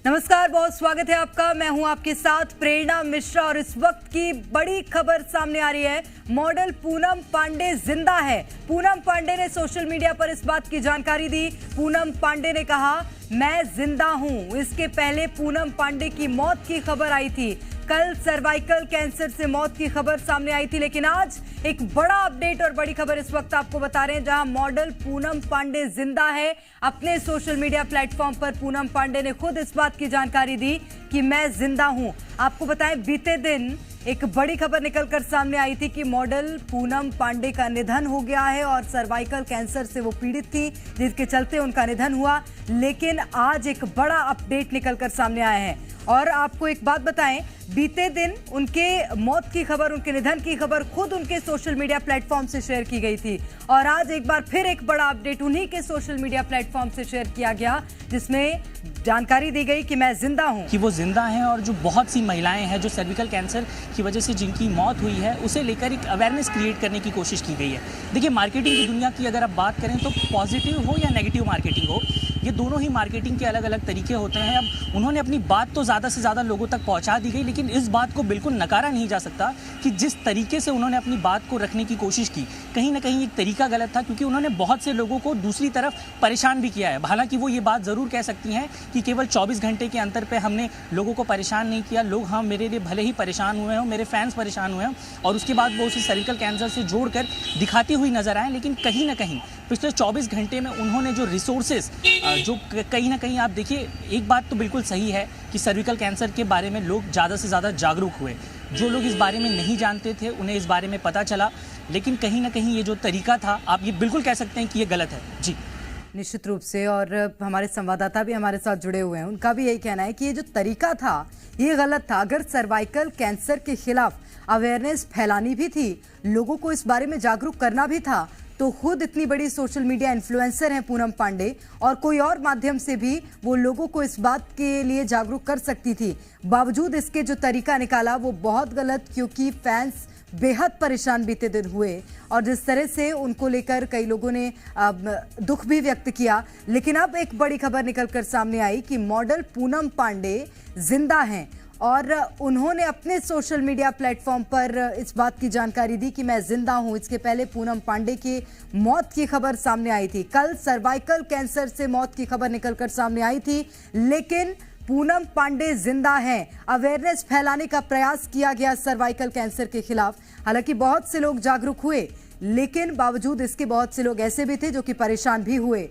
नमस्कार, बहुत स्वागत है आपका। मैं हूं आपके साथ प्रेरणा मिश्रा और इस वक्त की बड़ी खबर सामने आ रही है। मॉडल पूनम पांडे जिंदा है। पूनम पांडे ने सोशल मीडिया पर इस बात की जानकारी दी। पूनम पांडे ने कहा, मैं जिंदा हूं। इसके पहले पूनम पांडे की मौत की खबर आई थी। कल सर्वाइकल कैंसर से मौत की खबर सामने आई थी, लेकिन आज एक बड़ा अपडेट और बड़ी खबर इस वक्त आपको बता रहे हैं, जहां मॉडल पूनम पांडे जिंदा है। अपने सोशल मीडिया प्लेटफॉर्म पर पूनम पांडे ने खुद इस बात की जानकारी दी कि मैं जिंदा हूं। आपको बताएं, बीते दिन एक बड़ी खबर निकलकर सामने आई थी कि मॉडल पूनम पांडे का निधन हो गया है और सर्वाइकल कैंसर से वो पीड़ित थी, जिसके चलते उनका निधन हुआ। लेकिन आज एक बड़ा अपडेट निकलकर सामने आया है और आपको एक बात बताएं, बीते दिन उनके मौत की खबर, उनके निधन की खबर खुद उनके सोशल मीडिया प्लेटफॉर्म से शेयर की गई थी और आज एक बार फिर एक बड़ा अपडेट उन्हीं के सोशल मीडिया प्लेटफॉर्म से शेयर किया गया, जिसमें जानकारी दी गई कि मैं जिंदा हूं। कि वो जिंदा हैं और जो बहुत सी महिलाएं हैं जो सर्विकल कैंसर की वजह से जिनकी मौत हुई है, उसे लेकर एक अवेयरनेस क्रिएट करने की कोशिश की गई है। देखिए, मार्केटिंग की दुनिया की अगर आप बात करें तो पॉजिटिव हो या नेगेटिव मार्केटिंग हो, ये दोनों ही मार्केटिंग के अलग अलग तरीके होते हैं। अब उन्होंने अपनी बात तो ज़्यादा से ज़्यादा लोगों तक पहुंचा दी गई, लेकिन इस बात को बिल्कुल नकारा नहीं जा सकता कि जिस तरीके से उन्होंने अपनी बात को रखने की कोशिश की, कहीं ना कहीं एक तरीका गलत था, क्योंकि उन्होंने बहुत से लोगों को दूसरी तरफ परेशान भी किया है। हालांकि वो ये बात ज़रूर कह सकती हैं कि केवल 24 घंटे के अंतर पे हमने लोगों को परेशान नहीं किया। लोग मेरे लिए भले ही परेशान हुए हों, मेरे फैंस परेशान हुए हों, और उसके बाद वो उसे सर्विकल कैंसर से जोड़कर दिखाती हुई नजर आए। लेकिन कहीं ना कहीं पिछले 24 घंटे में उन्होंने जो रिसोर्सेज, जो कहीं ना कहीं आप देखिए, एक बात तो बिल्कुल सही है कि सर्विकल कैंसर के बारे में लोग ज़्यादा से ज़्यादा जागरूक हुए। जो लोग इस बारे में नहीं जानते थे, उन्हें इस बारे में पता चला। लेकिन कहीं ना कहीं ये जो तरीका था, आप ये बिल्कुल कह सकते हैं कि ये गलत है। जी, निश्चित रूप से। और हमारे संवाददाता भी हमारे साथ जुड़े हुए हैं, उनका भी यही कहना है कि ये जो तरीका था ये गलत था। अगर सर्वाइकल कैंसर के खिलाफ अवेयरनेस फैलानी भी थी, लोगों को इस बारे में जागरूक करना भी था, तो खुद इतनी बड़ी सोशल मीडिया इन्फ्लुएंसर हैं पूनम पांडे, और कोई और माध्यम से भी वो लोगों को इस बात के लिए जागरूक कर सकती थी। बावजूद इसके जो तरीका निकाला वो बहुत गलत, क्योंकि फैंस बेहद परेशान बीते दिन हुए और जिस तरह से उनको लेकर कई लोगों ने दुख भी व्यक्त किया। लेकिन अब एक बड़ी खबर निकलकर सामने आई कि मॉडल पूनम पांडे जिंदा हैं और उन्होंने अपने सोशल मीडिया प्लेटफॉर्म पर इस बात की जानकारी दी कि मैं जिंदा हूं। इसके पहले पूनम पांडे की मौत की खबर सामने आई थी। कल सर्वाइकल कैंसर से मौत की खबर निकलकर सामने आई थी, लेकिन पूनम पांडे जिंदा हैं। अवेयरनेस फैलाने का प्रयास किया गया सर्वाइकल कैंसर के खिलाफ। हालांकि बहुत से लोग जागरूक हुए, लेकिन बावजूद इसके बहुत से लोग ऐसे भी थे जो कि परेशान भी हुए।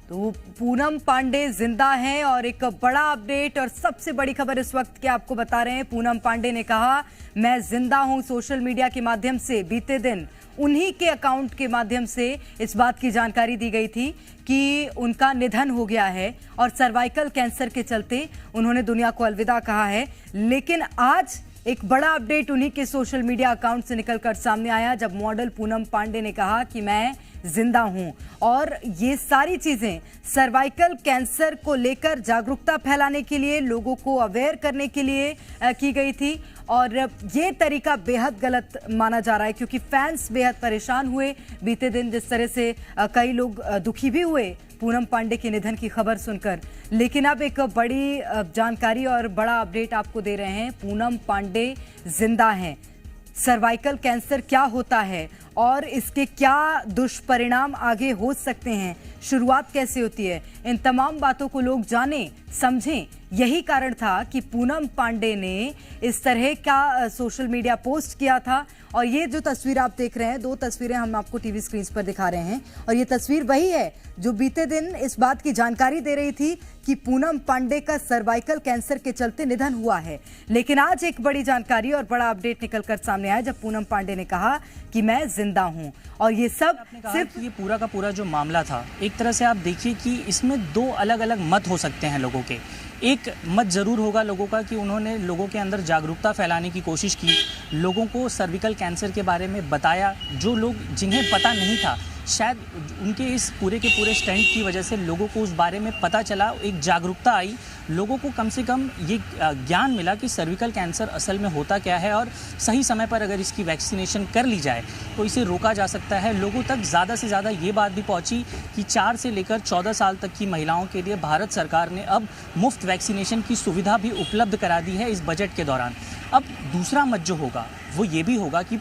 तो पूनम पांडे जिंदा हैं और एक बड़ा अपडेट और सबसे बड़ी खबर इस वक्त की आपको बता रहे हैं। पूनम पांडे ने कहा, मैं जिंदा हूं। सोशल मीडिया के माध्यम से बीते दिन उन्हीं के अकाउंट के माध्यम से इस बात की जानकारी दी गई थी कि उनका निधन हो गया है और सर्वाइकल कैंसर के चलते उन्होंने दुनिया को अलविदा कहा है। लेकिन आज एक बड़ा अपडेट उन्हीं के सोशल मीडिया अकाउंट से निकलकर सामने आया, जब मॉडल पूनम पांडे ने कहा कि मैं जिंदा हूं। और ये सारी चीजें सर्वाइकल कैंसर को लेकर जागरूकता फैलाने के लिए, लोगों को अवेयर करने के लिए की गई थी। और ये तरीका बेहद गलत माना जा रहा है, क्योंकि फैंस बेहद परेशान हुए बीते दिन, जिस तरह से कई लोग दुखी भी हुए पूनम पांडे के निधन की खबर सुनकर। लेकिन अब एक बड़ी जानकारी और बड़ा अपडेट आपको दे रहे हैं। पूनम पांडे जिंदा हैं। सर्वाइकल कैंसर क्या होता है और इसके क्या दुष्परिणाम आगे हो सकते हैं, शुरुआत कैसे होती है, इन तमाम बातों को लोग जानें, समझें। यही कारण था कि पूनम पांडे ने इस तरह का सोशल मीडिया पोस्ट किया था। और ये जो तस्वीर आप देख रहे हैं, 2 तस्वीरें हम आपको टीवी स्क्रीन पर दिखा रहे हैं, और ये तस्वीर वही है जो बीते दिन इस बात की जानकारी दे रही थी कि पूनम पांडे का सर्वाइकल कैंसर के चलते निधन हुआ है। लेकिन आज एक बड़ी जानकारी और बड़ा अपडेट निकलकर सामने आया, जब पूनम पांडे ने कहा कि मैं जिंदा हूं। और ये सब सिर्फ ये पूरा का पूरा जो मामला था, एक तरह से आप देखिए कि इसमें 2 अलग अलग मत हो सकते हैं लोगों के। एक मत ज़रूर होगा लोगों का कि उन्होंने लोगों के अंदर जागरूकता फैलाने की कोशिश की, लोगों को सर्विकल कैंसर के बारे में बताया। जो लोग, जिन्हें पता नहीं था शायद उनके इस पूरे के पूरे स्टंट की वजह से लोगों को उस बारे में पता चला, एक जागरूकता आई, लोगों को कम से कम ये ज्ञान मिला कि सर्विकल कैंसर असल में होता क्या है और सही समय पर अगर इसकी वैक्सीनेशन कर ली जाए तो इसे रोका जा सकता है। लोगों तक ज़्यादा से ज़्यादा ये बात भी पहुंची कि 4 से लेकर 14 साल तक की महिलाओं के लिए भारत सरकार ने अब मुफ्त वैक्सीनेशन की सुविधा भी उपलब्ध करा दी है इस बजट के दौरान। अब दूसरा मत जो होगा वो ये भी होगा कि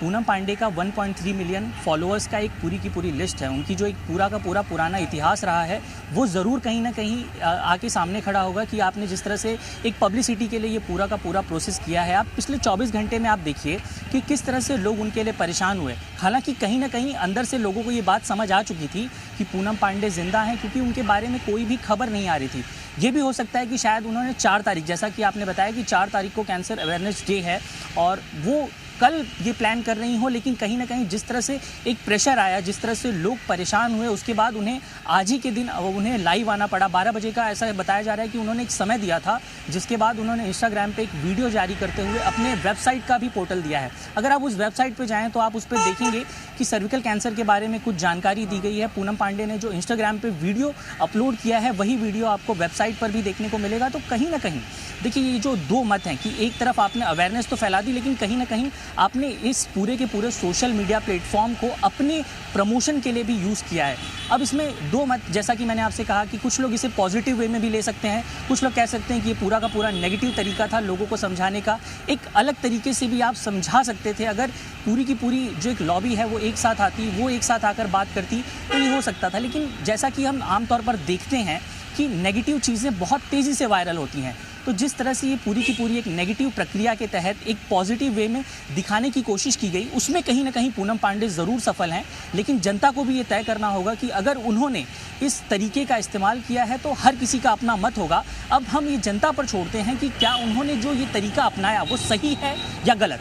पूनम पांडे का 1.3 मिलियन फॉलोअर्स का एक पूरी की पूरी लिस्ट है, उनकी जो एक पूरा का पूरा पुराना इतिहास रहा है वो ज़रूर कहीं ना कहीं आके सामने खड़ा होगा कि आपने जिस तरह से एक पब्लिसिटी के लिए ये पूरा का पूरा प्रोसेस किया है। आप पिछले 24 घंटे में आप देखिए कि किस तरह से लोग उनके लिए परेशान हुए। हालांकि कहीं ना कहीं अंदर से लोगों को ये बात समझ आ चुकी थी कि पूनम पांडे जिंदा हैं, क्योंकि उनके बारे में कोई भी खबर नहीं आ रही थी। ये भी हो सकता है कि शायद उन्होंने 4 तारीख, जैसा कि आपने बताया कि 4 तारीख को कैंसर अवेयरनेस डे है और वो कल ये प्लान कर रही हो, लेकिन कहीं ना कहीं जिस तरह से एक प्रेशर आया, जिस तरह से लोग परेशान हुए, उसके बाद उन्हें आज ही के दिन उन्हें लाइव आना पड़ा। 12 बजे का ऐसा बताया जा रहा है कि उन्होंने एक समय दिया था, जिसके बाद उन्होंने इंस्टाग्राम पे एक वीडियो जारी करते हुए अपने वेबसाइट का भी पोर्टल दिया है। अगर आप उस वेबसाइट पर जाएँ तो आप उस पर देखेंगे कि सर्विकल कैंसर के बारे में कुछ जानकारी दी गई है। पूनम पांडे ने जो इंस्टाग्राम पर वीडियो अपलोड किया है वही वीडियो आपको वेबसाइट पर भी देखने को मिलेगा। तो कहीं ना कहीं देखिए, ये जो 2 मत हैं कि एक तरफ आपने अवेयरनेस तो फैला दी, लेकिन कहीं ना कहीं आपने इस पूरे के पूरे सोशल मीडिया प्लेटफॉर्म को अपने प्रमोशन के लिए भी यूज़ किया है। अब इसमें 2 मत, जैसा कि मैंने आपसे कहा कि कुछ लोग इसे पॉजिटिव वे में भी ले सकते हैं, कुछ लोग कह सकते हैं कि ये पूरा का पूरा नेगेटिव तरीका था लोगों को समझाने का। एक अलग तरीके से भी आप समझा सकते थे। अगर पूरी की पूरी जो एक लॉबी है वो एक साथ आती, वो एक साथ आकर बात करती तो ये हो सकता था। लेकिन जैसा कि हम आमतौर पर देखते हैं कि नेगेटिव चीज़ें बहुत तेज़ी से वायरल होती हैं, तो जिस तरह से ये पूरी की पूरी एक नेगेटिव प्रक्रिया के तहत एक पॉजिटिव वे में दिखाने की कोशिश की गई, उसमें कहीं ना कहीं पूनम पांडे ज़रूर सफल हैं। लेकिन जनता को भी ये तय करना होगा कि अगर उन्होंने इस तरीके का इस्तेमाल किया है तो हर किसी का अपना मत होगा। अब हम ये जनता पर छोड़ते हैं कि क्या उन्होंने जो ये तरीका अपनाया वो सही है या गलत।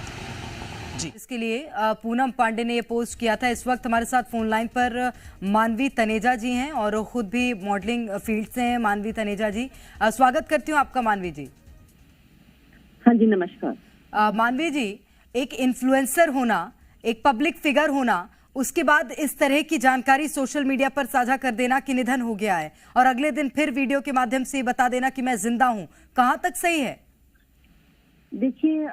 इसके लिए पूनम पांडे ने ये पोस्ट किया था। इस वक्त हमारे साथ फोन लाइन पर मानवी तनेजा जी हैं और खुद भी मॉडलिंग फील्ड से हैं। मानवी तनेजा जी, स्वागत करती हूँ आपका। मानवी जी। हाँ जी, नमस्कार। मानवी जी, एक इन्फ्लुएंसर होना, एक पब्लिक फिगर होना, उसके बाद इस तरह की जानकारी सोशल मीडिया पर साझा कर देना कि निधन हो गया है और अगले दिन फिर वीडियो के माध्यम से बता देना कि मैं जिंदा हूँ, कहाँ तक सही है? देखिए,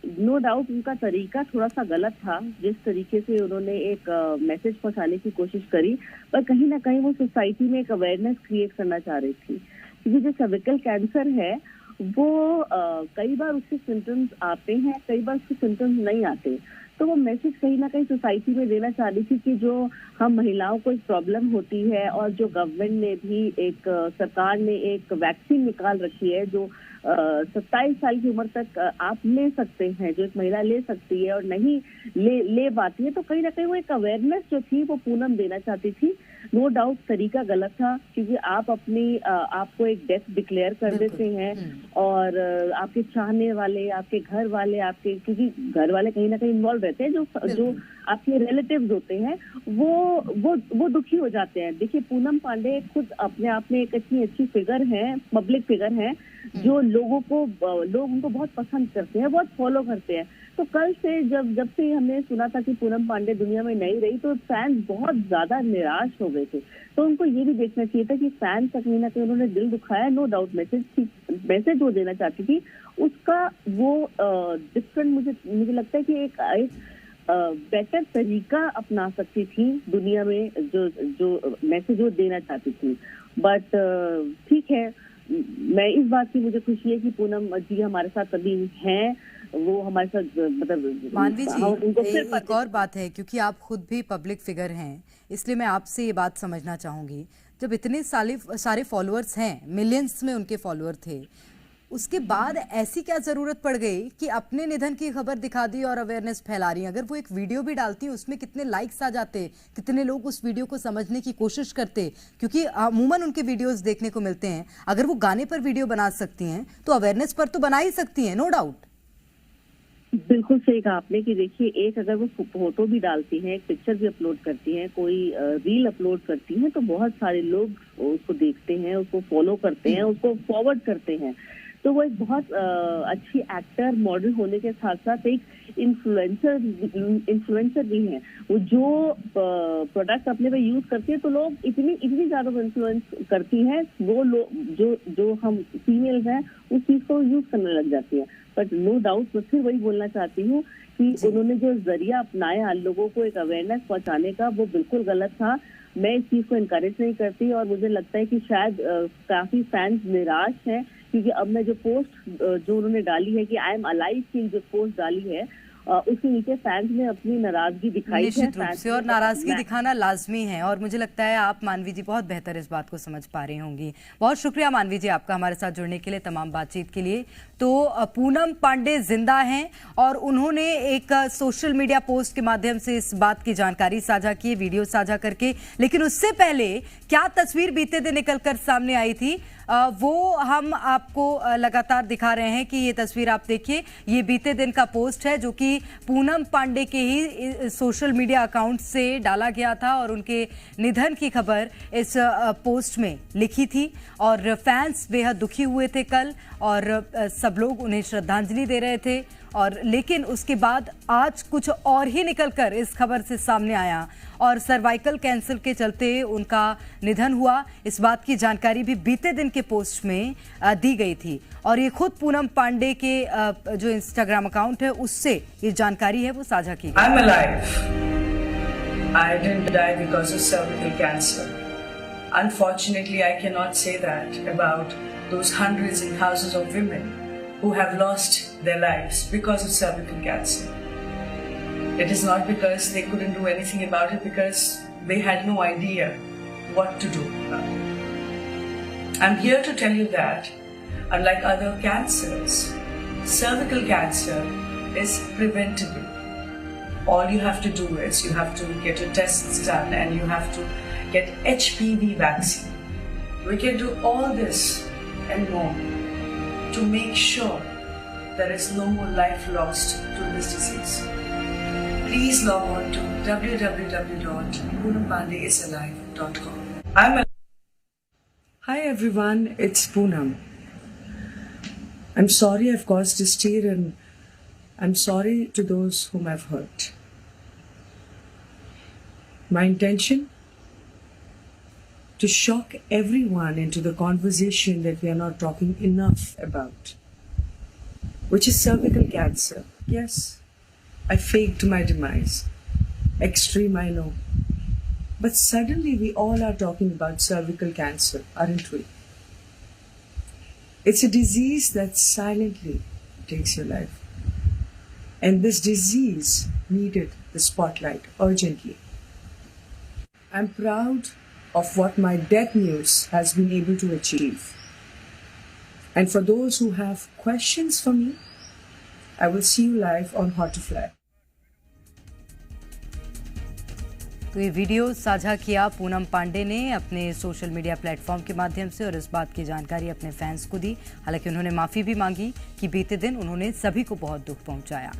नो डाउट उनका तरीका थोड़ा सा गलत था, जिस तरीके से उन्होंने एक मैसेज पहुंचाने की कोशिश करी, पर कहीं ना कहीं वो सोसाइटी में एक अवेयरनेस क्रिएट करना चाह रही थी। क्योंकि जो सर्विकल कैंसर है वो कई बार उसके सिम्टम्स आते हैं, कई बार उसके सिम्टम्स नहीं आते। तो वो मैसेज कहीं ना कहीं सोसाइटी में देना चाह रही थी कि जो हम महिलाओं को एक प्रॉब्लम होती है और जो गवर्नमेंट ने भी एक सरकार ने एक वैक्सीन निकाल रखी है जो 27 साल की उम्र तक आप ले सकते हैं, जो एक महिला ले सकती है और नहीं ले पाती है। तो कहीं ना कहीं वो एक अवेयरनेस जो थी वो पूनम देना चाहती थी। नो डाउट तरीका गलत था, क्योंकि आप आपको एक डेथ डिक्लेयर कर देते हैं और आपके चाहने वाले, आपके घर वाले, आपके क्योंकि घर वाले कहीं ना कहीं इन्वॉल्व रहते हैं, जो आपके रिलेटिव्स होते हैं वो दुखी हो जाते हैं। देखिए, पूनम पांडे खुद अपने आप में एक इतनी अच्छी फिगर है, पब्लिक फिगर है, जो लोग उनको बहुत पसंद करते हैं, बहुत फॉलो करते हैं। तो कल से जब से हमने सुना था कि पूनम पांडे दुनिया में नहीं रही, तो फैंस बहुत ज्यादा निराश हो गए थे। तो उनको ये भी देखना चाहिए था कि फैंस का कहीं ना कहीं उन्होंने दिल दुखाया। नो डाउट मैसेज वो देना चाहती थी, उसका वो डिफरेंट मुझे लगता है कि एक बेटर तरीका अपना सकती थी दुनिया में, जो मैसेज वो देना चाहती थी। बट ठीक है, मैं इस बात की मुझे खुशी है कि पूनम जी हमारे साथ अभी हैं, वो हमारे साथ मतलब मानवी जी, एक और बात है, क्योंकि आप खुद भी पब्लिक फिगर हैं, इसलिए मैं आपसे ये बात समझना चाहूंगी। जब इतने सारे फॉलोअर्स हैं, मिलियंस में उनके फॉलोअर थे, उसके बाद ऐसी क्या जरूरत पड़ गई कि अपने निधन की खबर दिखा दी और अवेयरनेस फैला रही हैं? अगर वो एक वीडियो भी डालती हैं, उसमें कितने लाइक्स आ जाते, कितने लोग उस वीडियो को समझने की कोशिश करते, क्योंकि अमूमन उनके वीडियोस देखने को मिलते हैं। अगर वो गाने पर वीडियो बना सकती हैं तो अवेयरनेस पर तो बना ही सकती हैं, नो डाउट। बिल्कुल सही कहा आपने कि देखिए, एक अगर वो फोटो भी डालती हैं, एक पिक्चर भी अपलोड करती हैं, कोई रील अपलोड करती हैं, तो बहुत सारे लोग उसको देखते हैं, उसको फॉलो करते हैं, उसको फॉरवर्ड करते हैं। तो वो एक बहुत अच्छी एक्टर मॉडल होने के साथ साथ एक इन्फ्लुएंसर भी हैं। वो जो प्रोडक्ट अपने पे यूज करती है तो लोग इतनी ज्यादा इन्फ्लुएंस करती हैं, वो लोग जो हम फीमेल्स हैं उस चीज को यूज करने लग जाती है। बट नो डाउट मैं फिर वही बोलना चाहती हूँ कि उन्होंने जो जरिया अपनाया लोगों को एक अवेयरनेस पहुंचाने का, वो बिल्कुल गलत था। मैं इस चीज को इनकरेज नहीं करती और मुझे लगता है कि शायद काफी फैंस निराश हैं, क्योंकि अब मैं जो पोस्ट जो उन्होंने डाली है कि आई एम अलाइव की जो पोस्ट डाली है उसके नीचे फैंस ने अपनी नाराजगी दिखाई है। निश्चित रूप से, और नाराजगी दिखाना लाजमी है। और मुझे लगता है आप मानवी जी बहुत बेहतर इस बात को समझ पा रही होंगी। बहुत शुक्रिया मानवी जी आपका हमारे साथ जुड़ने के लिए, तमाम बातचीत के लिए। तो पूनम पांडे जिंदा हैं और उन्होंने एक सोशल मीडिया पोस्ट के माध्यम से इस बात की जानकारी साझा की, वीडियो साझा करके। लेकिन उससे पहले क्या तस्वीर बीते दिन निकलकर सामने आई थी वो हम आपको लगातार दिखा रहे हैं कि ये तस्वीर आप देखिए, ये बीते दिन का पोस्ट है जो कि पूनम पांडे के ही सोशल मीडिया अकाउंट से डाला गया था और उनके निधन की खबर इस पोस्ट में लिखी थी। और फैंस बेहद दुखी हुए थे कल और सब लोग उन्हें श्रद्धांजलि दे रहे थे। और लेकिन उसके बाद आज कुछ और ही निकलकर इस खबर से सामने आया और सर्वाइकल कैंसर के चलते उनका निधन हुआ। इस बात की जानकारी भी बीते दिन के पोस्ट में दी गई थी और ये खुद पूनम पांडे के जो इंस्टाग्राम अकाउंट है उससे ये जानकारी है वो साझा की गई। I'm alive. I didn't die because of cervical cancer. Unfortunately, I cannot say that about those hundreds and thousands of women who have lost their lives because of cervical cancer. It is not because they couldn't do anything about it, because they had no idea what to do about it. I'm here to tell you that, unlike other cancers, cervical cancer is preventable. All you have to do is you have to get your tests done and you have to get HPV vaccine. We can do all this and more to make sure there is no more life lost to this disease. Please log on to www.poonampandeisalive.com. Hi everyone, it's Poonam. I'm sorry I've caused this tear and I'm sorry to those whom I've hurt. My intention? To shock everyone into the conversation that we are not talking enough about, which is cervical cancer. Yes, I faked my demise. Extreme, I know. But suddenly we all are talking about cervical cancer, aren't we? It's a disease that silently takes your life. And this disease needed the spotlight urgently. I'm proud of what my death news has been able to achieve. And for those who have questions for me, I will see you live on Hot to Fly. तो ये video साझा किया पूनम पांडे ने अपने social media platform के माध्यम से और इस बात की जानकारी अपने फैंस को दी। हालांकि उन्होंने माफ़ी भी मांगी कि बीते दिन उन्होंने सभी को बहुत दुख पहुंचाया।